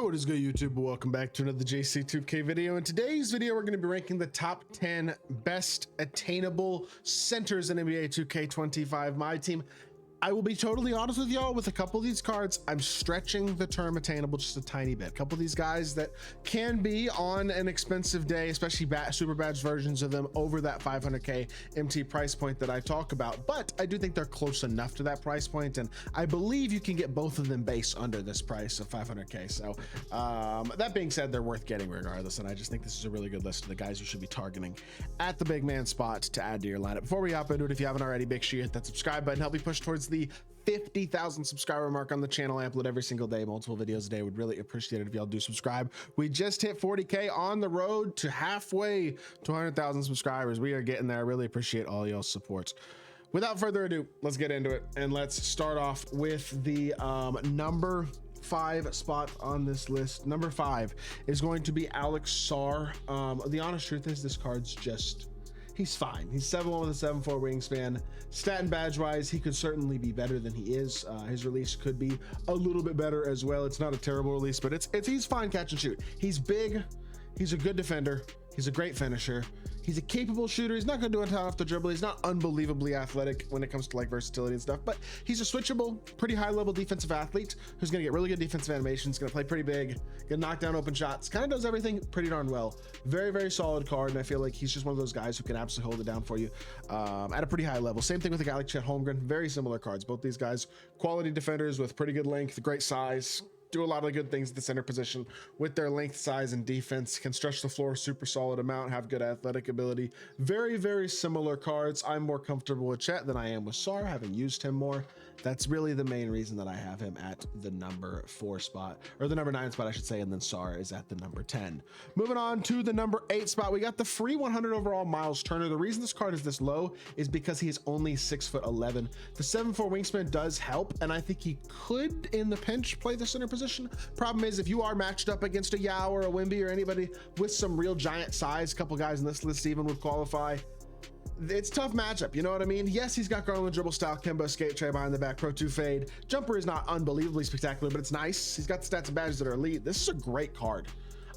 Yo, what is good, YouTube? Welcome back to another JC2K video. In today's video, we're going to be ranking the top 10 best attainable centers in NBA 2K25 MyTEAM. I will be totally honest with y'all, with a couple of these cards, I'm stretching the term attainable just a tiny bit. A couple of these guys that can be on an expensive day, especially super badge versions of them, over that 500K MT price point that I talk about. But I do think they're close enough to that price point, and I believe you can get both of them base under this price of 500K. So that being said, they're worth getting regardless, and I just think this is a really good list of the guys you should be targeting at the big man spot to add to your lineup. Before we hop into it, if you haven't already, make sure you hit that subscribe button. Help me push towards the 50,000 subscriber mark on the channel. I upload every single day, multiple videos a day. Would really appreciate it if y'all do subscribe. We just hit 40K, on the road to halfway to 100,000 subscribers. We are getting there. I really appreciate all y'all's support. Without further ado, let's get into it, and let's start off with the number 5 spot on this list. Number 5 is going to be Alex Sarr. The honest truth is, this card's just, he's fine. He's 7'1" with a 7'4" wingspan. Stat and badge wise, he could certainly be better than he is. His release could be a little bit better as well. It's not a terrible release, but he's fine catch and shoot. He's big. He's a good defender. He's a great finisher. He's a capable shooter. He's not going to do it off the dribble. He's not unbelievably athletic when it comes to like versatility and stuff, but he's a switchable, pretty high level defensive athlete who's going to get really good defensive animations, going to play pretty big, going to knock down open shots, kind of does everything pretty darn well. Very, very solid card, and I feel like he's just one of those guys who can absolutely hold it down for you at a pretty high level. Same thing with a guy like Chet Holmgren. Very similar cards. Both these guys, quality defenders with pretty good length, great size, do a lot of good things at the center position with their length, size, and defense. Can stretch the floor super solid amount, have good athletic ability. Very, very similar cards. I'm more comfortable with Chet than I am with Sarr, having used him more. That's really the main reason that I have him at the number 4 spot, or the number 9 spot, I should say, and then Sarr is at the number 10. Moving on to the number 8 spot, we got the free 100 overall Myles Turner. The reason this card is this low is because he is only 6'11". The 7'4" wingspan does help, and I think he could, in the pinch, play the center position. Problem is, if you are matched up against a Yao or a Wemby or anybody with some real giant size, a couple guys in this list even would qualify, it's a tough matchup, you know what I mean? Yes, he's got Garland dribble style, Kemba skate tray behind the back, Pro 2 fade. Jumper is not unbelievably spectacular, but it's nice. He's got the stats and badges that are elite. This is a great card.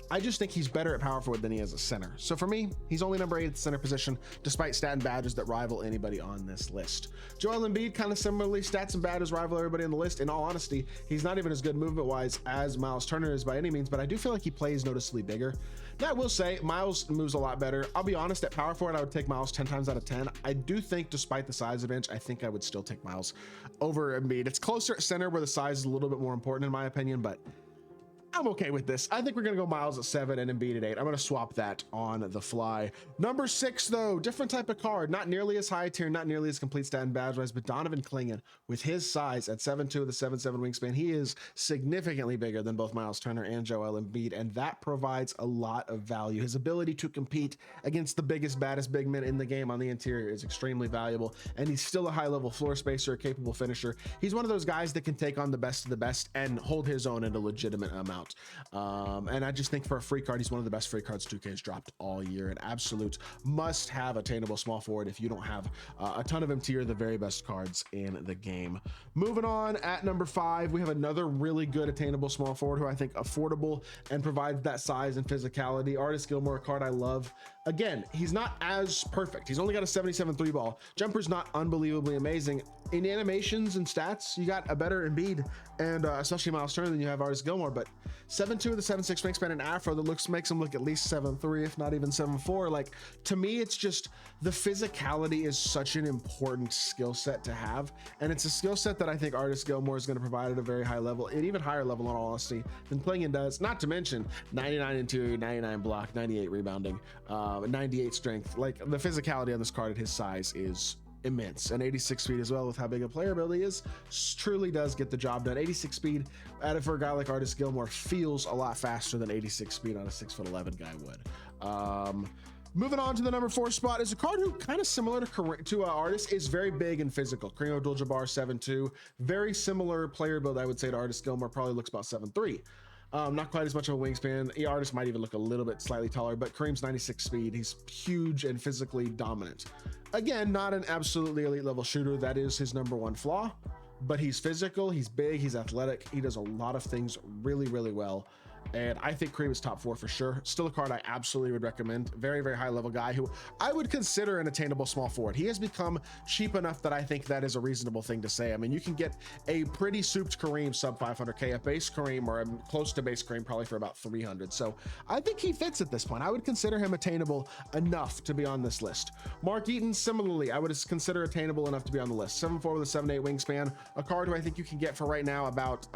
I just think he's better at power forward than he is at center. So for me, he's only number 8 at the center position, despite stat and badges that rival anybody on this list. Joel Embiid, kind of similarly, stats and badges rival everybody on the list. In all honesty, he's not even as good movement-wise as Myles Turner is by any means, but I do feel like he plays noticeably bigger. Now, I will say, Myles moves a lot better. I'll be honest, at power forward, I would take Myles 10 times out of 10. I do think, despite the size advantage, I think I would still take Myles over Embiid. It's closer at center, where the size is a little bit more important, in my opinion, but I'm okay with this. I think we're gonna go Myles at 7 and Embiid at 8. I'm gonna swap that on the fly. Number 6, though, different type of card, not nearly as high tier, not nearly as complete stat and badge wise, but Donovan Clingan, with his size at 7'2" with a 7'7" wingspan, he is significantly bigger than both Myles Turner and Joel Embiid, and that provides a lot of value. His ability to compete against the biggest, baddest big men in the game on the interior is extremely valuable, and he's still a high level floor spacer, a capable finisher. He's one of those guys that can take on the best of the best and hold his own in a legitimate amount. And I just think for a free card, he's one of the best free cards 2K has dropped all year. An absolute must have attainable small forward if you don't have a ton of MT or the very best cards in the game. Moving on, at number 5, we have another really good attainable small forward who I think affordable and provides that size and physicality. Artis Gilmore, a card I love. Again, he's not as perfect. He's only got a 77 3 ball. Jumper's not unbelievably amazing. In animations and stats, you got a better Embiid and especially Myles Turner than you have Artis Gilmore, but 7'2" with a 7'6" wingspan and afro that makes him look at least 7'3", if not even 7'4". Like, to me, it's just the physicality is such an important skill set to have, and it's a skill set that I think Artis Gilmore is going to provide at a very high level, and even higher level in all honesty than Clingan does. Not to mention 99 interior, 99 block, 98 rebounding, 98 strength. Like, the physicality on this card at his size is immense, and 86 speed as well with how big a player ability is. Truly does get the job done. 86 speed for a guy like Artis Gilmore feels a lot faster than 86 speed on a 6'11" guy would. Moving on to the number 4 spot is a card who kind of similar to Artis, is very big and physical. Kareem Abdul-Jabbar, 7'2", very similar player build, I would say, to Artis Gilmore. Probably looks about 7'3". Not quite as much of a wingspan. Artis might even look a little bit slightly taller, but Kareem's 96 speed. He's huge and physically dominant. Again, not an absolutely elite level shooter. That is his number 1 flaw, but he's physical, he's big, he's athletic. He does a lot of things really, really well. And I think Kareem is top 4 for sure. Still a card I absolutely would recommend. Very, very high level guy who I would consider an attainable small forward. He has become cheap enough that I think that is a reasonable thing to say. I mean, you can get a pretty souped Kareem sub 500K, a base Kareem or a close to base Kareem probably for about 300. So I think he fits at this point. I would consider him attainable enough to be on this list. Mark Eaton, similarly, I would consider attainable enough to be on the list. 7'4" with a 7'8" wingspan, a card who I think you can get for right now about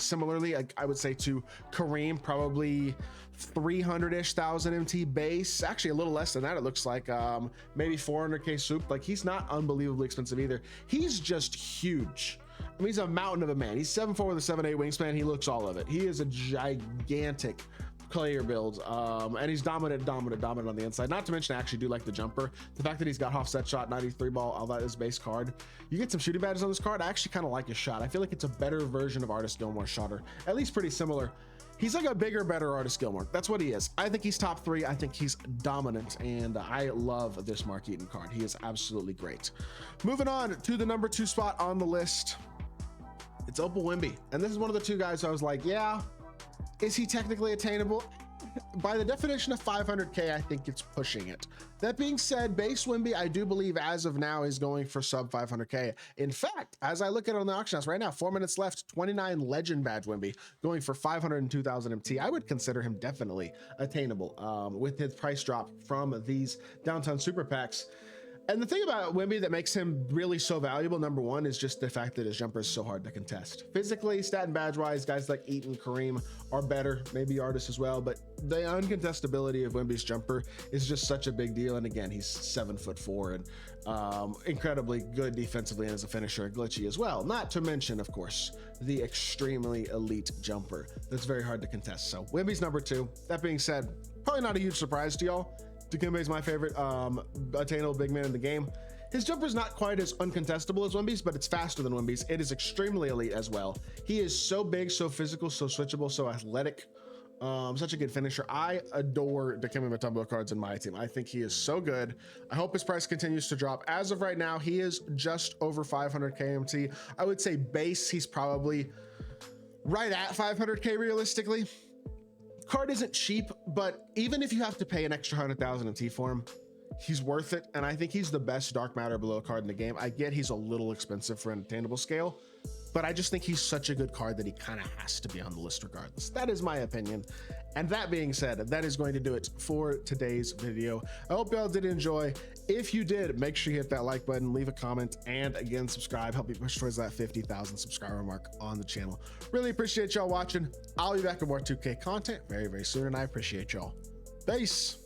similarly, I would say to Kareem, probably 300-ish thousand MT base, actually a little less than that. It looks like maybe 400K soup. Like, he's not unbelievably expensive either. He's just huge. I mean, he's a mountain of a man. He's 7'4" with a 7'8" wingspan. He looks all of it. He is a gigantic player build, and he's dominant on the inside. Not to mention, I actually do like the jumper. The fact that he's got offset shot, 93 ball, all that is base card. You get some shooting badges on this card. I actually kind of like his shot. I feel like it's a better version of Artis Gilmore shotter, at least pretty similar. He's like a bigger, better Artis Gilmore. That's what he is. I think he's top 3. I think he's dominant, and I love this Mark Eaton card. He is absolutely great. Moving on to the number 2 spot on the list, it's Opal Wemby. And this is one of the 2 guys I was like, yeah, is he technically attainable? By the definition of 500K, I think it's pushing it. That being said, base Wemby, I do believe as of now is going for sub 500K. In fact, as I look at it on the auction house right now, 4 minutes left, 29 legend badge Wemby going for 502,000 MT. I would consider him definitely attainable with his price drop from these downtown super packs. And the thing about Wemby that makes him really so valuable, number 1, is just the fact that his jumper is so hard to contest. Physically, stat and badge wise, guys like Eaton, Kareem are better, maybe Artis as well, but the uncontestability of Wemby's jumper is just such a big deal. And again, he's 7'4" and incredibly good defensively and as a finisher, and glitchy as well. Not to mention, of course, the extremely elite jumper that's very hard to contest. So Wemby's number 2. That being said, probably not a huge surprise to y'all. Dikembe is my favorite attainable big man in the game. His jumper is not quite as uncontestable as Wemby's, but it's faster than Wemby's. It is extremely elite as well. He is so big, so physical, so switchable, so athletic. Such a good finisher. I adore Dikembe Mutombo cards in my team. I think he is so good. I hope his price continues to drop. As of right now, he is just over 500K MT. I would say base, he's probably right at 500K realistically. Card isn't cheap, but even if you have to pay an extra 100,000 MT for him, he's worth it. And I think he's the best dark matter below card in the game. I get he's a little expensive for an attainable scale, but I just think he's such a good card that he kind of has to be on the list regardless. That is my opinion. And that being said, that is going to do it for today's video. I hope y'all did enjoy. If you did, make sure you hit that like button, leave a comment, and again, subscribe. Help me push towards that 50,000 subscriber mark on the channel. Really appreciate y'all watching. I'll be back with more 2K content very, very soon, and I appreciate y'all. Peace.